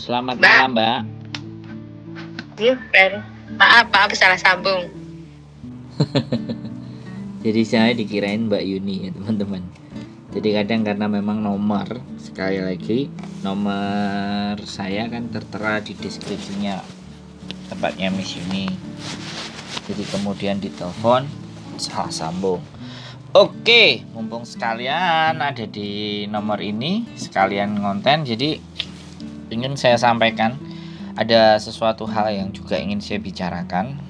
selamat Mbak. malam Mbak. Iya, maaf salah sambung. Jadi saya dikirain Mbak Yuni ya teman-teman. Jadi kadang karena memang nomor, sekali lagi nomor saya kan tertera di deskripsinya tempatnya Miss Yuni. Jadi kemudian ditelepon salah sambung. Oke, mumpung sekalian ada di nomor ini, sekalian ngonten, jadi ingin saya sampaikan ada sesuatu hal yang juga ingin saya bicarakan.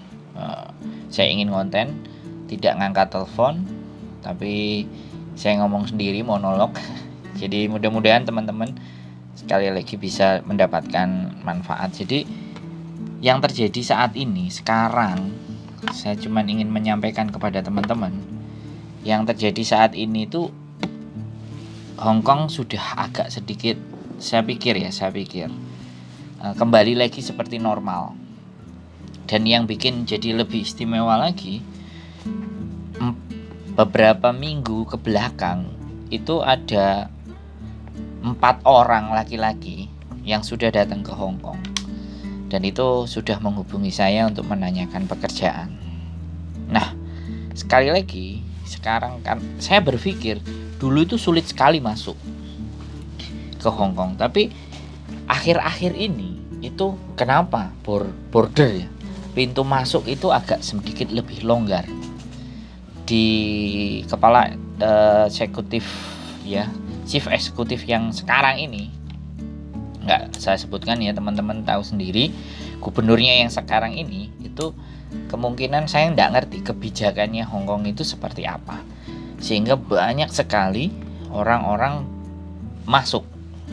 Saya ingin konten, tidak ngangkat telepon, tapi saya ngomong sendiri, monolog. Jadi mudah-mudahan teman-teman sekali lagi bisa mendapatkan manfaat. Jadi yang terjadi saat ini, sekarang, saya cuma ingin menyampaikan kepada teman-teman, yang terjadi saat ini tuh Hong Kong sudah agak sedikit, saya pikir kembali lagi seperti normal. Dan yang bikin jadi lebih istimewa lagi, beberapa minggu ke belakang itu ada 4 orang laki-laki yang sudah datang ke Hong Kong, dan itu sudah menghubungi saya untuk menanyakan pekerjaan. Nah, sekali lagi, sekarang kan saya berpikir dulu itu sulit sekali masuk ke Hong Kong, tapi akhir-akhir ini itu kenapa border ya, pintu masuk itu agak sedikit lebih longgar. Di kepala eksekutif ya, chief eksekutif yang sekarang ini, nggak saya sebutkan ya, teman-teman tahu sendiri, gubernurnya yang sekarang ini itu kemungkinan saya nggak ngerti kebijakannya Hong Kong itu seperti apa, sehingga banyak sekali orang-orang masuk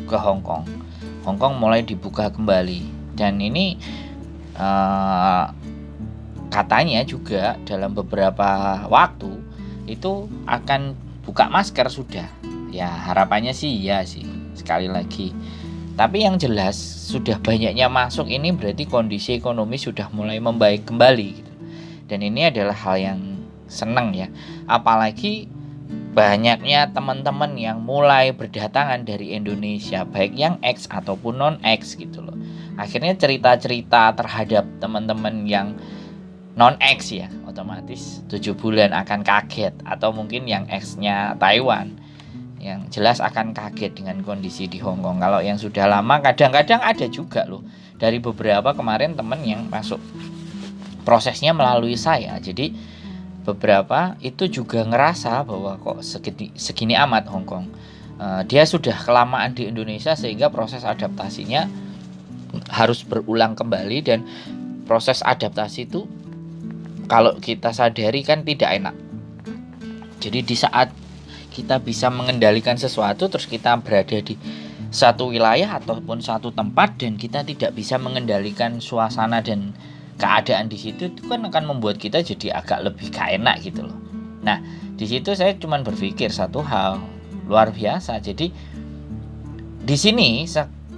ke Hong Kong. Hong Kong mulai dibuka kembali, dan ini katanya juga dalam beberapa waktu itu akan buka masker sudah. Ya harapannya sih iya sih, sekali lagi. Tapi yang jelas sudah banyaknya masuk ini berarti kondisi ekonomi sudah mulai membaik kembali gitu. Dan ini adalah hal yang senang ya. Apalagi banyaknya teman-teman yang mulai berdatangan dari Indonesia, baik yang X ataupun non-X gitu loh. Akhirnya cerita-cerita terhadap teman-teman yang non-X ya, otomatis 7 bulan akan kaget. Atau mungkin yang X-nya Taiwan, yang jelas akan kaget dengan kondisi di Hong Kong. Kalau yang sudah lama kadang-kadang ada juga loh, dari beberapa kemarin teman yang masuk prosesnya melalui saya. Jadi beberapa itu juga ngerasa bahwa kok segini amat Hong Kong. Dia sudah kelamaan di Indonesia sehingga proses adaptasinya harus berulang kembali, dan proses adaptasi itu kalau kita sadari kan tidak enak. Jadi di saat kita bisa mengendalikan sesuatu, terus kita berada di satu wilayah ataupun satu tempat dan kita tidak bisa mengendalikan suasana dan keadaan di situ, itu kan akan membuat kita jadi agak lebih gak enak gitu loh. Nah, di situ saya cuma berpikir satu hal luar biasa. Jadi di sini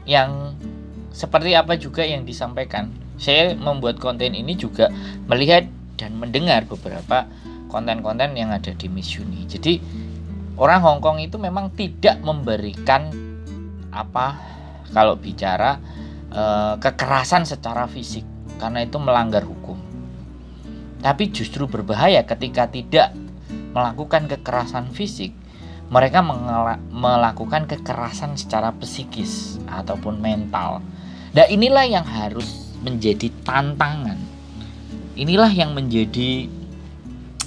yang seperti apa juga yang disampaikan, saya membuat konten ini juga melihat dan mendengar beberapa konten-konten yang ada di Miss Yuni. Jadi orang Hong Kong itu memang tidak memberikan kalau bicara kekerasan secara fisik, karena itu melanggar hukum. Tapi justru berbahaya ketika tidak melakukan kekerasan fisik, mereka melakukan kekerasan secara psikis ataupun mental. Dan inilah yang harus menjadi tantangan. Inilah yang menjadi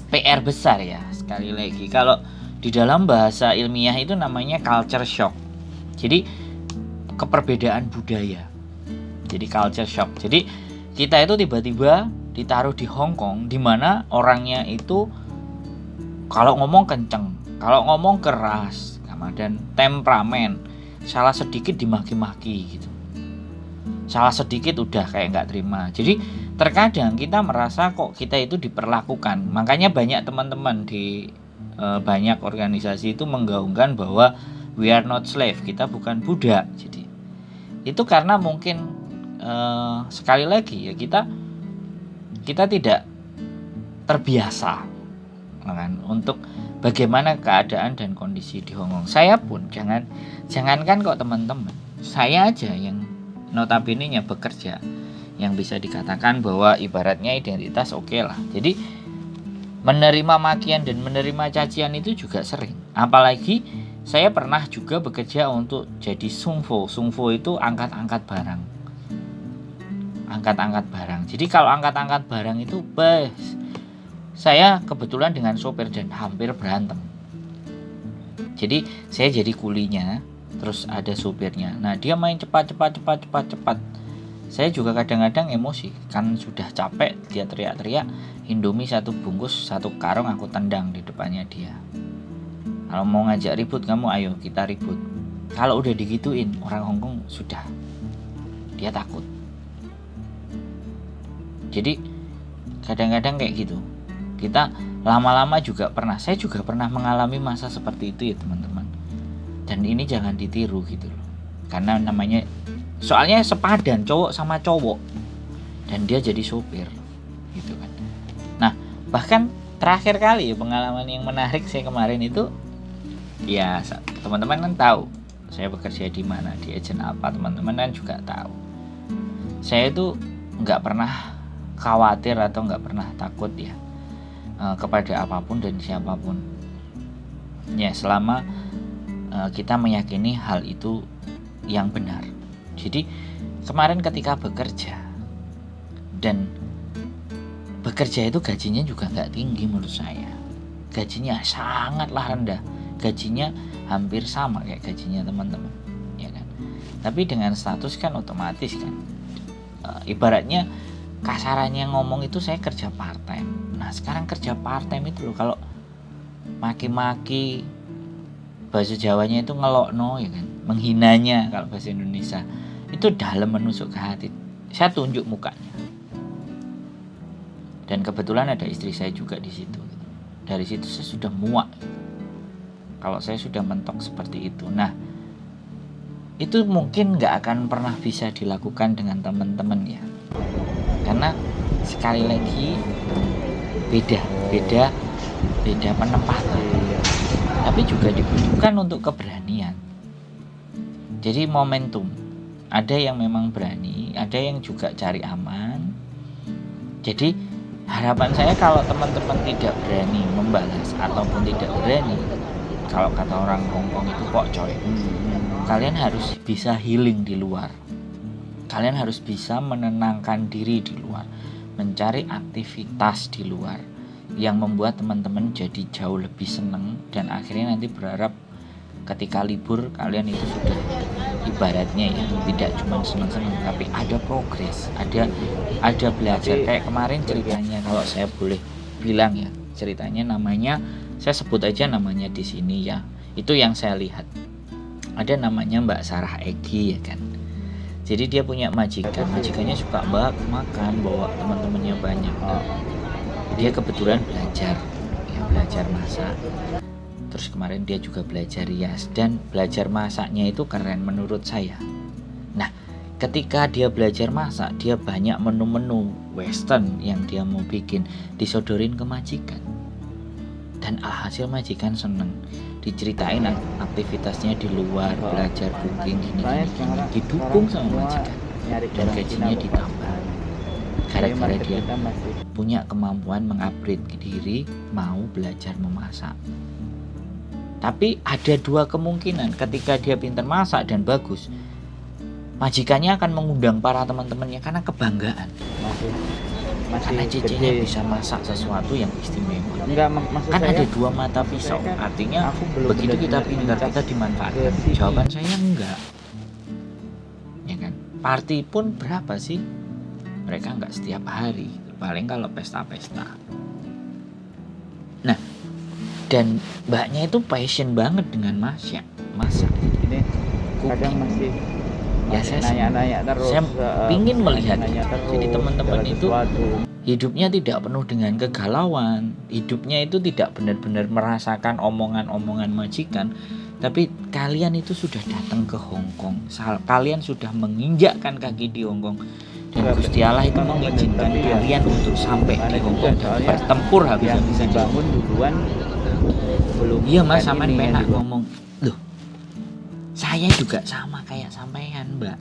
PR besar ya. Sekali lagi, kalau di dalam bahasa ilmiah itu namanya culture shock. Jadi keperbedaan budaya. Jadi culture shock. Jadi kita itu tiba-tiba ditaruh di Hong Kong, di mana orangnya itu kalau ngomong kenceng, kalau ngomong keras, dan temperamen, salah sedikit dimaki-maki gitu. Salah sedikit udah kayak nggak terima. Jadi terkadang kita merasa kok kita itu diperlakukan. Makanya banyak teman-teman di banyak organisasi itu menggaungkan bahwa we are not slave, kita bukan budak. Jadi itu karena mungkin sekali lagi ya, kita tidak terbiasa kan untuk bagaimana keadaan dan kondisi di Hong Kong. Saya pun jangankan kok teman-teman, saya aja yang notabene-nya bekerja, yang bisa dikatakan bahwa ibaratnya identitas oke lah. Jadi menerima makian dan menerima cacian itu juga sering. Apalagi saya pernah juga bekerja untuk jadi sungfo. Sungfo itu angkat-angkat barang. Angkat-angkat barang. Jadi kalau angkat-angkat barang itu saya kebetulan dengan sopir dan hampir berantem. Jadi saya jadi kulinya, terus ada sopirnya. Nah, dia main cepat. Saya juga kadang-kadang emosi, kan sudah capek, dia teriak-teriak, Indomie 1 bungkus 1 karung aku tendang di depannya dia. Kalau mau ngajak ribut, kamu ayo kita ribut. Kalau udah digituin, orang Hongkong sudah, dia takut. Jadi kadang-kadang kayak gitu. Kita lama-lama juga pernah, saya juga pernah mengalami masa seperti itu ya teman-teman. Dan ini jangan ditiru gitu loh. Karena namanya, soalnya sepadan cowok sama cowok, dan dia jadi sopir gitu kan. Nah, bahkan terakhir kali ya, pengalaman yang menarik saya kemarin itu, ya teman-teman kan tahu saya bekerja di mana, di agen apa, teman-teman kan juga tahu. Saya itu nggak pernah khawatir atau nggak pernah takut ya kepada apapun dan siapapun ya, selama kita meyakini hal itu yang benar. Jadi kemarin ketika bekerja, dan bekerja itu gajinya juga nggak tinggi menurut saya, gajinya sangatlah rendah, gajinya hampir sama kayak gajinya teman-teman ya kan. Tapi dengan status kan otomatis kan, ibaratnya kasarannya ngomong itu saya kerja part time. Nah sekarang kerja part time itu loh, kalau maki-maki, bahasa Jawanya itu ngelokno ya kan, menghinanya kalau bahasa Indonesia, itu dalam menusuk ke hati. Saya tunjuk mukanya. Dan kebetulan ada istri saya juga di situ. Dari situ saya sudah muak kalau saya sudah mentok seperti itu. Nah, itu mungkin nggak akan pernah bisa dilakukan dengan teman-teman ya. Karena sekali lagi beda penempatan. Tapi juga dibutuhkan untuk keberanian. Jadi momentum. Ada yang memang berani, ada yang juga cari aman. Jadi harapan saya kalau teman-teman tidak berani membalas ataupun tidak berani, kalau kata orang Hongkong itu kok coy, kalian harus bisa healing di luar. Kalian harus bisa menenangkan diri di luar, mencari aktivitas di luar yang membuat teman-teman jadi jauh lebih senang, dan akhirnya nanti berharap ketika libur kalian itu sudah ibaratnya ya, tidak cuma senang-senang tapi ada progres, ada belajar. Kayak kemarin ceritanya, kalau saya boleh bilang ya, ceritanya namanya, saya sebut aja namanya di sini ya, itu yang saya lihat. Ada namanya Mbak Sarah Egi ya kan. Jadi dia punya majikannya suka makan, bawa teman-temannya banyak. Dia kebetulan belajar masak. Terus kemarin dia juga belajar rias, dan belajar masaknya itu keren menurut saya. Nah, ketika dia belajar masak, dia banyak menu-menu western yang dia mau bikin disodorin ke majikan. Dan alhasil majikan seneng, diceritain aktivitasnya di luar, belajar cooking gini, didukung sama majikan, dan gajinya ditambah gara-gara dia punya kemampuan mengupgrade diri, mau belajar memasak. Tapi ada dua kemungkinan, ketika dia pintar masak dan bagus, majikannya akan mengundang para teman-temannya karena kebanggaan. Karena cicenya bisa masak sesuatu yang istimewa. Kan ada dua mata pisau, artinya begitu kita pintar, kita dimanfaatkan. Jawaban saya enggak, ya kan. Party pun berapa sih? Mereka enggak setiap hari, paling kalau pesta-pesta. Nah, dan mbaknya itu passion banget dengan masak. Ini kadang masih ya, saya nanya-nanya terus. Saya pingin melihat. Terus, jadi teman-teman itu sesuatu. Hidupnya tidak penuh dengan kegalauan. Hidupnya itu tidak benar-benar merasakan omongan-omongan majikan. Tapi kalian itu sudah datang ke Hongkong. Kalian sudah menginjakkan kaki di Hongkong. Dan Gusti Allah itu mengizinkan kalian untuk sampai di Hongkong dan bertempur habis-habisan bangun duluan. Belum. Iya mas, sampean penak ngomong. Loh, saya juga sama kayak sampean mbak.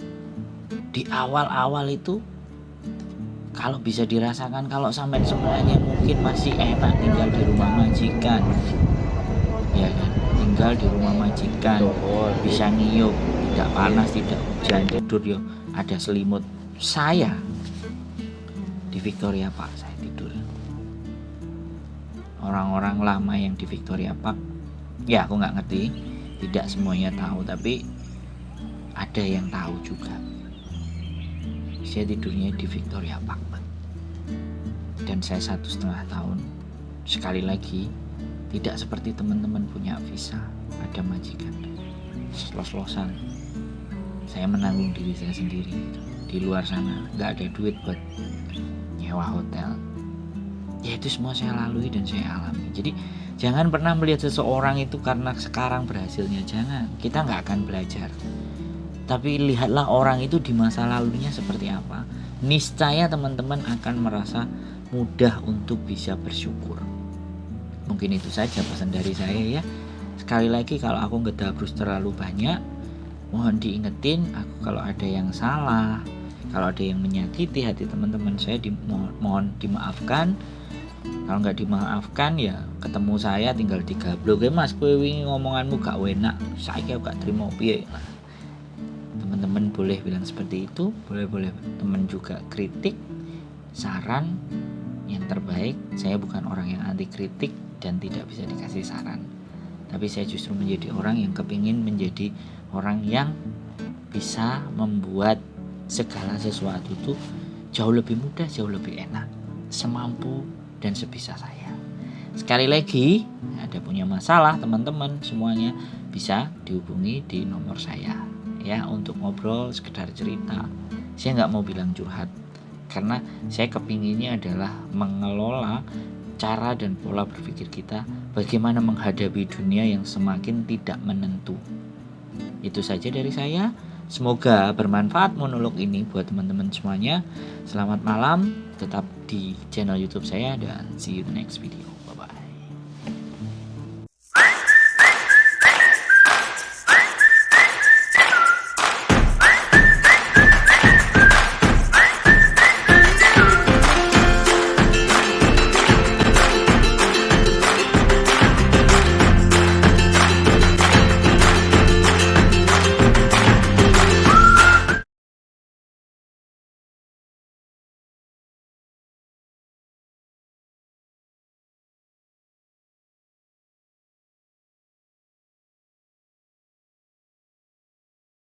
di awal-awal itu kalau bisa dirasakan, kalau sampai semuanya mungkin masih enak tinggal di rumah majikan, ya kan, tinggal di rumah majikan, bisa ngiyup, tidak panas, tidak hujan, tidur yo ada selimut. Saya di Victoria Park saya tidur. Orang-orang lama yang di Victoria Park, ya aku nggak ngerti, tidak semuanya tahu, tapi ada yang tahu juga. Saya tidurnya di Victoria Park, dan saya 1,5 tahun. Sekali lagi, tidak seperti teman-teman punya visa, ada majikan, los-losan. Saya menanggung diri saya sendiri. Di luar sana nggak ada duit buat nyewa hotel. Ya itu semua saya lalui dan saya alami. Jadi jangan pernah melihat seseorang itu karena sekarang berhasilnya. Jangan, kita nggak akan belajar. Tapi lihatlah orang itu di masa lalunya seperti apa. Niscaya teman-teman akan merasa mudah untuk bisa bersyukur. Mungkin itu saja pesan dari saya ya. Sekali lagi, kalau aku ngedabrus terlalu banyak, mohon diingetin aku kalau ada yang salah, kalau ada yang menyakiti hati teman-teman saya, mohon dimaafkan. Kalau nggak dimaafkan ya ketemu saya tinggal digablok, mas kowe wingi ngomonganmu gak enak, saya gak terima piye. Nah, teman-teman boleh bilang seperti itu, boleh teman juga kritik, saran yang terbaik. Saya bukan orang yang anti kritik dan tidak bisa dikasih saran, tapi saya justru menjadi orang yang kepingin menjadi orang yang bisa membuat segala sesuatu itu jauh lebih mudah, jauh lebih enak, semampu dan sebisa saya. Sekali lagi, ada punya masalah teman-teman semuanya bisa dihubungi di nomor saya ya, untuk ngobrol, sekedar cerita. Saya nggak mau bilang curhat, karena saya kepinginnya adalah mengelola cara dan pola berpikir kita, bagaimana menghadapi dunia yang semakin tidak menentu. Itu saja dari saya. Semoga bermanfaat monolog ini buat teman-teman semuanya. Selamat malam, tetap di channel YouTube saya, dan see you the next video.